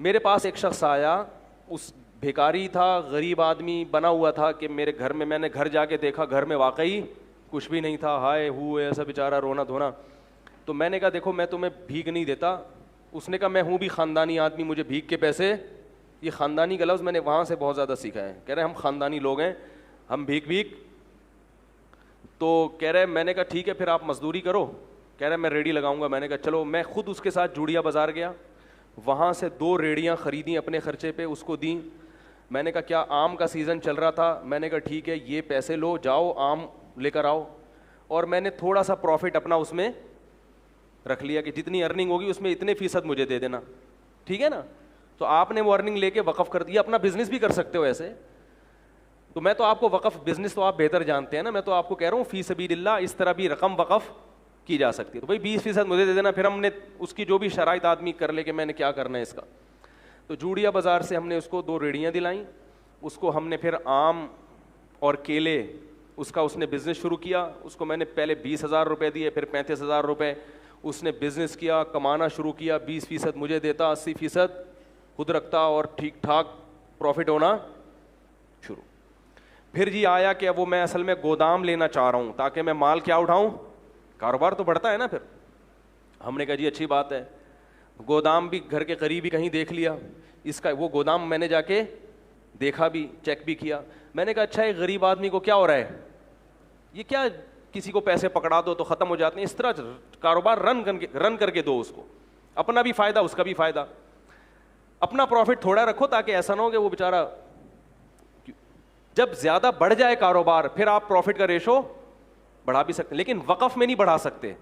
میرے پاس ایک شخص آیا, اس بھیکاری تھا, غریب آدمی بنا ہوا تھا کہ میرے گھر میں نے گھر جا کے دیکھا, گھر میں واقعی کچھ بھی نہیں تھا, ہائے ہوئے ایسا بیچارہ رونا دھونا. تو میں نے کہا دیکھو میں تمہیں بھیک نہیں دیتا. اس نے کہا میں ہوں بھی خاندانی آدمی, مجھے بھیک کے پیسے, یہ خاندانی کا لفظ میں نے وہاں سے بہت زیادہ سیکھا ہے. کہہ رہے ہم خاندانی لوگ ہیں, ہم بھیک. تو کہہ رہے میں نے کہا ٹھیک ہے پھر آپ مزدوری کرو. کہہ رہے میں ریڈی لگاؤں گا. میں نے کہا چلو. میں خود اس کے ساتھ جوڑیا بازار گیا, وہاں سے 2 ریڑیاں خریدیں اپنے خرچے پہ, اس کو دیں. میں نے کہا کیا آم کا سیزن چل رہا تھا, میں نے کہا ٹھیک ہے یہ پیسے لو, جاؤ آم لے کر آؤ. اور میں نے تھوڑا سا پروفٹ اپنا اس میں رکھ لیا کہ جتنی ارننگ ہوگی اس میں اتنے فیصد مجھے دے دینا, ٹھیک ہے نا. تو آپ نے وہ ارننگ لے کے وقف کر دیا. اپنا بزنس بھی کر سکتے ہو ایسے. تو میں تو آپ کو وقف بزنس تو آپ بہتر جانتے ہیں نا, میں تو آپ کو کہہ رہا ہوں فی سبیل اللہ اس طرح بھی رقم وقف کی جا سکتی ہے. تو بھائی 20% مجھے دے دینا, پھر ہم نے اس کی جو بھی شرائط آدمی کر لے کہ میں نے کیا کرنا ہے اس کا. تو جوڑیا بازار سے ہم نے اس کو 2 ریڑیاں دلائیں. اس کو ہم نے پھر آم اور کیلے اس کا اس نے بزنس شروع کیا. اس کو میں نے پہلے 20,000 روپے دیے, پھر 35,000 روپے. اس نے بزنس کیا, کمانا شروع کیا, 20% مجھے دیتا, 80% خود رکھتا, اور ٹھیک ٹھاک پروفٹ ہونا شروع. پھر جی آیا کہ وہ میں اصل میں گودام لینا چاہ رہا ہوں تاکہ میں مال کیا اٹھاؤں, کاروبار تو بڑھتا ہے نا. پھر ہم نے کہا جی اچھی بات ہے. گودام بھی گھر کے قریب ہی کہیں دیکھ لیا. اس کا وہ گودام میں نے جا کے دیکھا بھی, چیک بھی کیا. میں نے کہا اچھا ایک غریب آدمی کو کیا ہو رہا ہے, یہ کیا کسی کو پیسے پکڑا دو تو ختم ہو جاتے ہیں, اس طرح کاروبار رن کر کے دو اس کو, اپنا بھی فائدہ اس کا بھی فائدہ. اپنا پروفٹ تھوڑا رکھو تاکہ ایسا نہ ہو کہ وہ بیچارہ, جب زیادہ بڑھ جائے کاروبار پھر آپ پروفٹ کا ریشو بڑھا بھی سکتے, لیکن وقف میں نہیں بڑھا سکتے.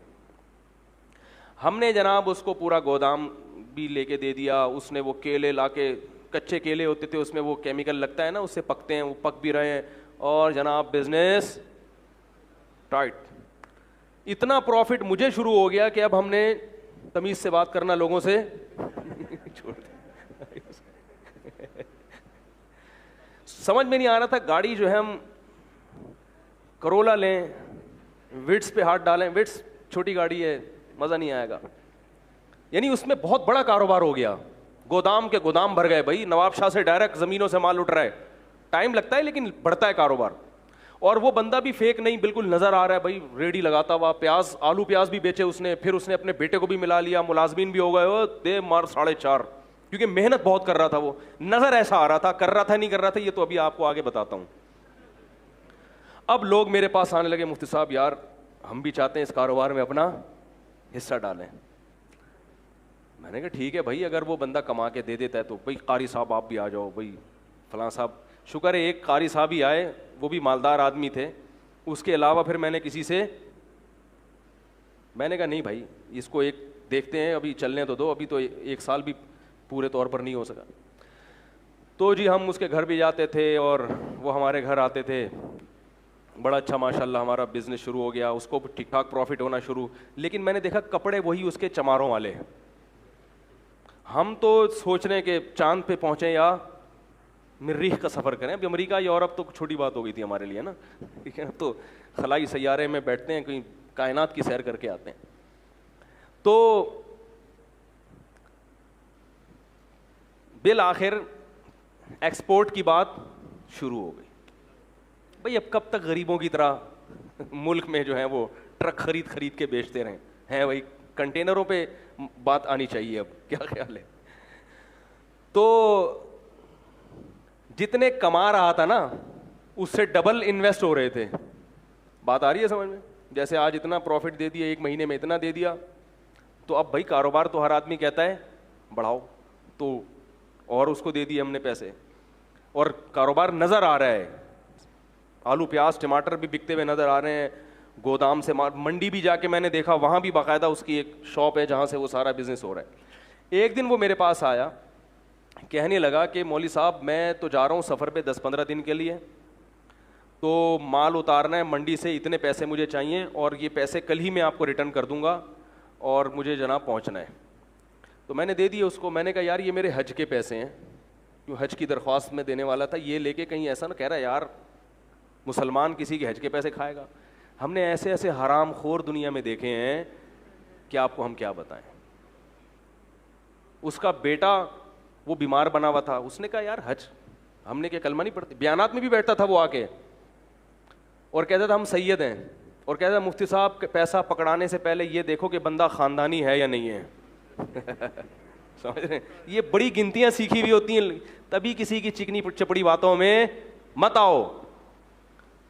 ہم نے جناب اس کو پورا گودام بھی لے کے دے دیا. اس نے وہ کیلے لا کے, کچے کیلے ہوتے تھے اس میں وہ کیمیکل لگتا ہے نا, اس سے پکتے ہیں, وہ پک بھی رہے ہیں, اور جناب بزنس ٹائٹ. اتنا پروفٹ مجھے شروع ہو گیا کہ اب ہم نے تمیز سے بات کرنا لوگوں سے چھوڑ دیا. سمجھ میں نہیں آ رہا تھا. گاڑی جو ہے ہم کرولا لیں, وٹس پہ ہاتھ ڈالیں, وٹس چھوٹی گاڑی ہے, مزہ نہیں آئے گا. یعنی اس میں بہت بڑا کاروبار ہو گیا. گودام کے گودام بھر گئے بھائی, نواب شاہ سے ڈائریکٹ زمینوں سے مال اٹھ رہا ہے. ٹائم لگتا ہے لیکن بڑھتا ہے کاروبار. اور وہ بندہ بھی فیک نہیں, بالکل نظر آ رہا ہے بھائی, ریڈی لگاتا ہوا. پیاز, آلو پیاز بھی بیچے اس نے. پھر اس نے اپنے بیٹے کو بھی ملا لیا, ملازمین بھی ہو گئے, وہ دے مار 4.5, کیونکہ محنت بہت کر رہا تھا. وہ نظر ایسا آ رہا تھا, کر رہا تھا نہیں کر رہا تھا یہ تو ابھی آپ کو آگے بتاتا ہوں. اب لوگ میرے پاس آنے لگے, مفتی صاحب یار ہم بھی چاہتے ہیں اس کاروبار میں اپنا حصہ ڈالیں. میں نے کہا ٹھیک ہے بھائی, اگر وہ بندہ کما کے دے دیتا ہے تو بھائی قاری صاحب آپ بھی آ جاؤ, بھائی فلاں صاحب. شکر ہے ایک قاری صاحب ہی آئے, وہ بھی مالدار آدمی تھے. اس کے علاوہ پھر میں نے کسی سے, میں نے کہا نہیں بھائی اس کو ایک دیکھتے ہیں, ابھی چلنے تو دو, ابھی تو 1 سال بھی پورے طور پر نہیں ہو سکا. تو جی ہم اس کے گھر بھی جاتے تھے اور وہ ہمارے گھر آتے تھے. بڑا اچھا ماشاء اللہ ہمارا بزنس شروع ہو گیا, اس کو ٹھیک ٹھاک پروفٹ ہونا شروع. لیکن میں نے دیکھا کپڑے وہی اس کے چماروں والے ہیں. ہم تو سوچ رہے ہیں کہ چاند پہ پہنچیں یا مریخ کا سفر کریں. اب امریکہ یورپ تو چھوٹی بات ہو گئی تھی ہمارے لیے نا, ٹھیک ہے, تو خلائی سیارے میں بیٹھتے ہیں, کہیں کائنات کی سیر کر کے آتے ہیں. تو بالآخر ایکسپورٹ کی بات شروع ہو گئی. بھئی اب کب تک غریبوں کی طرح ملک میں جو ہے وہ ٹرک خرید کے بیچتے رہیں ہیں, وہی کنٹینروں پہ بات آنی چاہیے. اب کیا خیال ہے؟ تو جتنے کما رہا تھا نا اس سے ڈبل انویسٹ ہو رہے تھے. بات آ رہی ہے سمجھ میں؟ جیسے آج اتنا پروفٹ دے دیا, 1 مہینے میں اتنا دے دیا, تو اب بھائی کاروبار تو ہر آدمی کہتا ہے بڑھاؤ, تو اور اس کو دے دیے ہم نے پیسے, اور کاروبار نظر آ رہا ہے. آلو پیاز ٹماٹر بھی بکتے ہوئے نظر آ رہے ہیں. گودام سے منڈی بھی جا کے میں نے دیکھا, وہاں بھی باقاعدہ اس کی ایک شاپ ہے جہاں سے وہ سارا بزنس ہو رہا ہے. ایک دن وہ میرے پاس آیا, کہنے لگا کہ مولوی صاحب میں تو جا رہا ہوں سفر پہ 10-15 دن کے لیے, تو مال اتارنا ہے منڈی سے, اتنے پیسے مجھے چاہیے, اور یہ پیسے کل ہی میں آپ کو ریٹرن کر دوں گا, اور مجھے جناب پہنچنا ہے. تو میں نے دے دیا اس کو. میں نے کہا یار یہ میرے حج کے پیسے ہیں, جو حج کی درخواست میں دینے والا تھا, یہ لے کے کہیں ایسا نہ کہہ رہا ہے یار مسلمان کسی کے حج کے پیسے کھائے گا. ہم نے ایسے ایسے حرام خور دنیا میں دیکھے ہیں کہ آپ کو ہم کیا بتائیں. اس کا بیٹا وہ بیمار بنا ہوا تھا. اس نے کہا یار حج ہم نے کیا کلمہ نہیں پڑھتے؟ بیانات میں بھی بیٹھتا تھا وہ آ کے اور کہتا تھا ہم سید ہیں, اور کہتا تھا مفتی صاحب پیسہ پکڑانے سے پہلے یہ دیکھو کہ بندہ خاندانی ہے یا نہیں ہے. سمجھ رہے ہیں؟ یہ بڑی گنتیاں سیکھی ہوئی ہوتی ہیں, تبھی کسی کی چکنی چپڑی باتوں میں مت آؤ.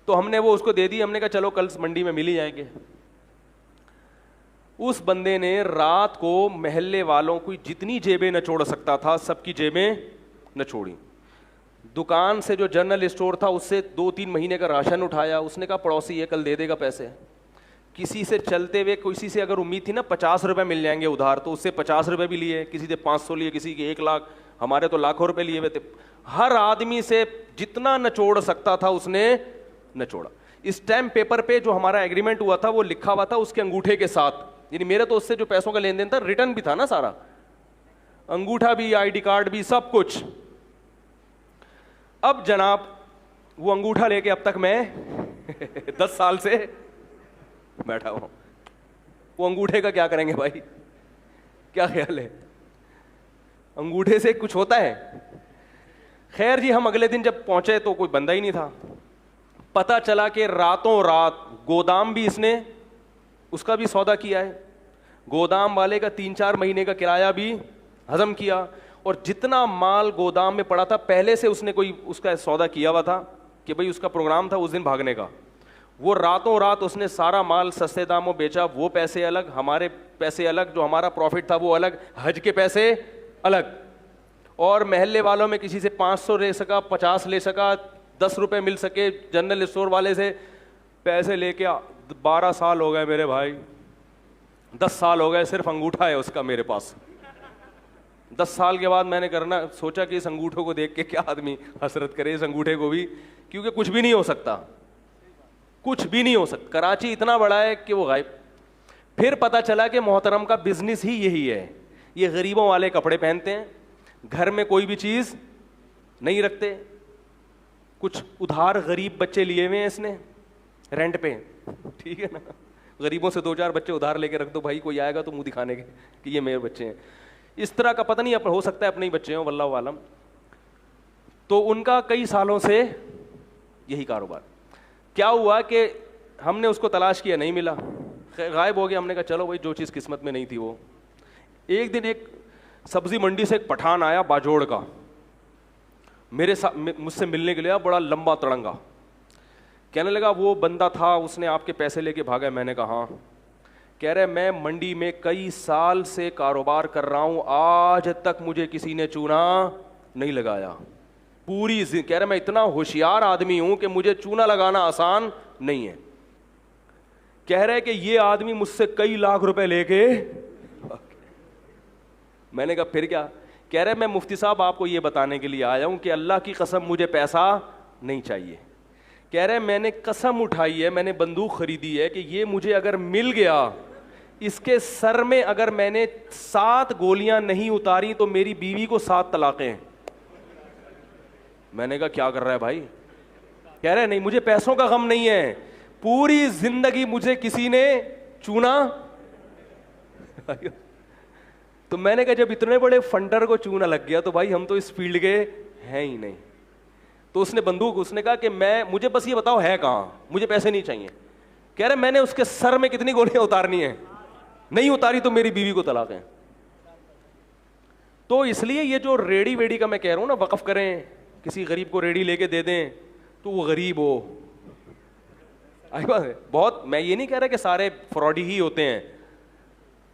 تو ہم نے وہ اس کو دے دی, ہم نے کہا چلو کل منڈی میں مل ہی جائیں گے. اس بندے نے رات کو محلے والوں کو جتنی جیبیں نچوڑ سکتا تھا سب کی جیبیں نچوڑی. دکان سے جو جنرل اسٹور تھا اس سے 2-3 مہینے کا راشن اٹھایا. اس نے کہا پڑوسی یہ کل دے دے گا پیسے. کسی سے چلتے ہوئے کسی سے اگر امید تھی نا 50 روپے مل جائیں گے ادھار, تو اس سے 50 روپے بھی لیے, کسی سے 500 لیے, کسی کے 1 لاکھ, ہمارے تو لاکھوں روپے لیے ہوئے تھے. ہر آدمی سے جتنا نچوڑ سکتا تھا اس نے نچوڑا. اسٹیمپ پیپر پہ جو ہمارا ایگریمنٹ ہوا تھا وہ لکھا ہوا تھا اس کے انگوٹھے کے ساتھ, یعنی میرے تو اس سے جو پیسوں کا لین دین تھا ریٹرن بھی تھا نا سارا, انگوٹھا بھی, آئی ڈی کارڈ بھی, سب کچھ. اب جناب وہ انگوٹھا لے کے اب تک میں 10 سال سے بیٹھا ہوں. وہ انگوٹھے کا کیا کریں گے بھائی, کیا خیال ہے؟ انگوٹھے سے کچھ ہوتا ہے؟ خیر جی, ہم اگلے دن جب پہنچے تو کوئی بندہ ہی نہیں تھا. پتا چلا کہ راتوں رات گودام بھی اس نے اس کا بھی سودا کیا ہے, گودام والے کا 3-4 مہینے کا کرایہ بھی ہضم کیا, اور جتنا مال گودام میں پڑا تھا پہلے سے اس نے کوئی اس کا سودا کیا ہوا تھا کہ بھئی اس کا پروگرام تھا اس دن بھاگنے کا. وہ راتوں رات اس نے سارا مال سستے داموں بیچا, وہ پیسے الگ, ہمارے پیسے الگ, جو ہمارا پروفٹ تھا وہ الگ, حج کے پیسے الگ. اور محلے والوں میں کسی سے 500 لے سکا, 50 لے سکا, 10 روپے مل سکے, جنرل اسٹور والے سے پیسے لے کے 12 سال ہو گئے میرے بھائی, 10 سال ہو گئے, صرف انگوٹھا ہے اس کا میرے پاس. 10 سال کے بعد میں نے کرنا سوچا کہ اس انگوٹھے کو دیکھ کے کیا آدمی حسرت کرے, اس انگوٹھے کو بھی, کیونکہ کچھ بھی نہیں ہو سکتا, کچھ بھی نہیں ہو سکتا. کراچی اتنا بڑا ہے کہ وہ غائب. پھر پتا چلا کہ محترم کا بزنس ہی یہی ہے, یہ غریبوں والے کپڑے پہنتے ہیں, گھر میں کوئی بھی چیز نہیں رکھتے, کچھ ادھار غریب بچے لیے ہوئے ہیں اس نے رینٹ پہ, ٹھیک ہے نا, غریبوں سے 2-4 بچے ادھار لے کے رکھ دو بھائی, کوئی آئے گا تو منہ دکھانے کے کہ یہ میرے بچے ہیں. اس طرح کا پتہ نہیں ہو سکتا ہے اپنے ہی بچے ہوں, واللہ عالم. تو ان کا کئی سالوں سے یہی کاروبار. کیا ہوا کہ ہم نے اس کو تلاش کیا, نہیں ملا, غائب ہو گیا. ہم نے کہا چلو بھائی جو چیز قسمت میں نہیں تھی وہ. ایک دن ایک سبزی منڈی سے ایک پٹھان آیا باجوڑ کا, مجھ سے ملنے کے لیے, بڑا لمبا تڑنگا. کہنے لگا وہ بندہ تھا اس نے آپ کے پیسے لے کے بھاگا. میں نے کہا ہاں. کہہ رہے میں منڈی میں کئی سال سے کاروبار کر رہا ہوں, آج تک مجھے کسی نے چونا نہیں لگایا پوری. کہہ رہے میں اتنا ہوشیار آدمی ہوں کہ مجھے چونا لگانا آسان نہیں ہے. کہہ رہے کہ یہ آدمی مجھ سے کئی لاکھ روپے لے کے. میں نے کہا پھر کیا؟ کہہ رہے میں مفتی صاحب آپ کو یہ بتانے کے لیے آیا ہوں کہ اللہ کی قسم مجھے پیسہ نہیں چاہیے. کہہ رہے میں نے قسم اٹھائی ہے, میں نے بندوق خریدی ہے کہ یہ مجھے اگر مل گیا, اس کے سر میں اگر میں نے 7 گولیاں نہیں اتاری تو میری بیوی کو 7 طلاقیں. میں نے کہا کیا کر رہا ہے بھائی؟ کہہ رہے نہیں مجھے پیسوں کا غم نہیں ہے, پوری زندگی مجھے کسی نے چونا. تو میں نے کہا جب اتنے بڑے فنڈر کو چونا لگ گیا تو بھائی ہم تو اس فیلڈ کے ہیں ہی نہیں. تو اس نے بندوق, اس نے کہا کہ مجھے بس یہ بتاؤ ہے کہاں, مجھے پیسے نہیں چاہیے. کہہ رہے میں نے اس کے سر میں کتنی گولیاں اتارنی ہیں, نہیں اتاری تو میری بیوی کو طلاق ہے. تو اس لیے یہ جو ریڑی ویڑی کا میں کہہ رہا ہوں نا, وقف کریں, کسی غریب کو ریڑی لے کے دے دیں تو وہ غریب ہو. بہت, میں یہ نہیں کہہ رہا کہ سارے فراڈی ہی ہوتے ہیں,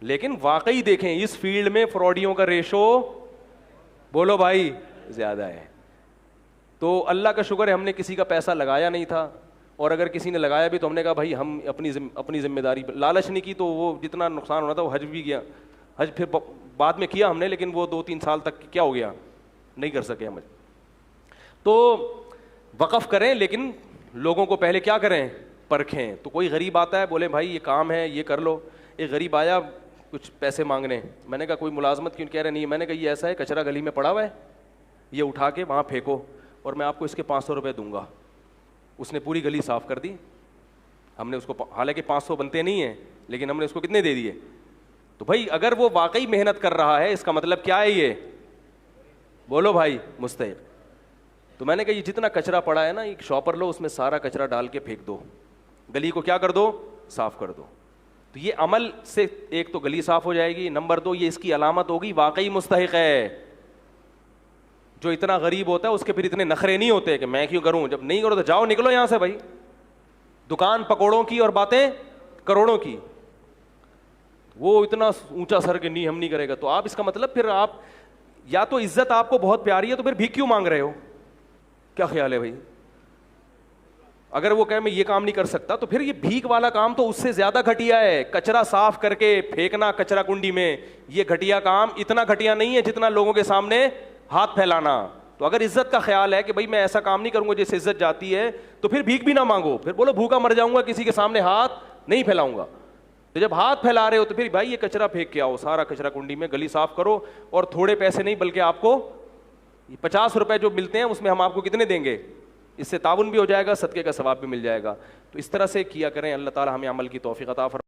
لیکن واقعی دیکھیں اس فیلڈ میں فراڈیوں کا ریشو بولو بھائی زیادہ ہے. تو اللہ کا شکر ہے ہم نے کسی کا پیسہ لگایا نہیں تھا, اور اگر کسی نے لگایا بھی تو ہم نے کہا بھائی ہم اپنی ذمہ داری, لالچ نہیں کی تو وہ جتنا نقصان ہونا تھا وہ حج بھی گیا. حج پھر بعد میں کیا ہم نے, لیکن وہ 2-3 سال تک کیا ہو گیا, نہیں کر سکے ہم. تو وقف کریں لیکن لوگوں کو پہلے کیا کریں, پرکھیں. تو کوئی غریب آتا ہے بولے بھائی یہ کام ہے یہ کر لو. ایک غریب آیا کچھ پیسے مانگنے, میں نے کہا کوئی ملازمت کیوں؟ کہہ رہے نہیں. میں نے کہا یہ ایسا ہے کچرا گلی میں پڑا ہوا ہے, یہ اٹھا کے وہاں پھینکو اور میں آپ کو اس کے 500 روپے دوں گا. اس نے پوری گلی صاف کر دی. ہم نے اس کو, حالانکہ 500 بنتے نہیں ہیں, لیکن ہم نے اس کو کتنے دے دیے. تو بھائی اگر وہ واقعی محنت کر رہا ہے اس کا مطلب کیا ہے, یہ بولو بھائی مستحق. تو میں نے کہا یہ جتنا کچرا پڑا ہے نا ایک شاپر لو, اس میں سارا کچرا ڈال کے پھینک دو, گلی کو کیا کر دو, صاف کر دو. تو یہ عمل سے ایک تو گلی صاف ہو جائے گی, نمبر 2 یہ اس کی علامت ہوگی واقعی مستحق ہے. جو اتنا غریب ہوتا ہے اس کے پھر اتنے نخرے نہیں ہوتے کہ میں کیوں کروں, جب نہیں کرو تو جاؤ نکلو یہاں سے بھائی, دکان پکوڑوں کی اور باتیں کروڑوں کی. وہ اتنا اونچا سر کہ نہیں ہم نہیں کرے گا, تو آپ اس کا مطلب پھر آپ یا تو عزت آپ کو بہت پیاری ہے تو پھر بھیک کیوں مانگ رہے ہو, کیا خیال ہے بھائی؟ اگر وہ کہے میں یہ کام نہیں کر سکتا تو پھر یہ بھیک والا کام تو اس سے زیادہ گھٹیا ہے. کچرا صاف کر کے پھینکنا کچرا کنڈی میں, یہ گھٹیا کام اتنا گھٹیا نہیں ہے جتنا لوگوں کے سامنے ہاتھ پھیلانا. تو اگر عزت کا خیال ہے کہ بھائی میں ایسا کام نہیں کروں گا جس سے عزت جاتی ہے, تو پھر بھیک بھی نہ مانگو, پھر بولو بھوکا مر جاؤں گا, کسی کے سامنے ہاتھ نہیں پھیلاؤں گا. تو جب ہاتھ پھیلا رہے ہو تو پھر بھائی یہ کچرا پھینک کے آؤ, سارا کچرا کنڈی میں, گلی صاف کرو. اور تھوڑے پیسے نہیں بلکہ آپ کو 50 روپے جو ملتے ہیں اس میں ہم آپ کو کتنے دیں گے, اس سے تعاون بھی ہو جائے گا, صدقے کا ثواب بھی مل جائے گا. تو اس طرح سے کیا کریں. اللہ تعالی ہمیں عمل کی توفیق عطا فرمائے.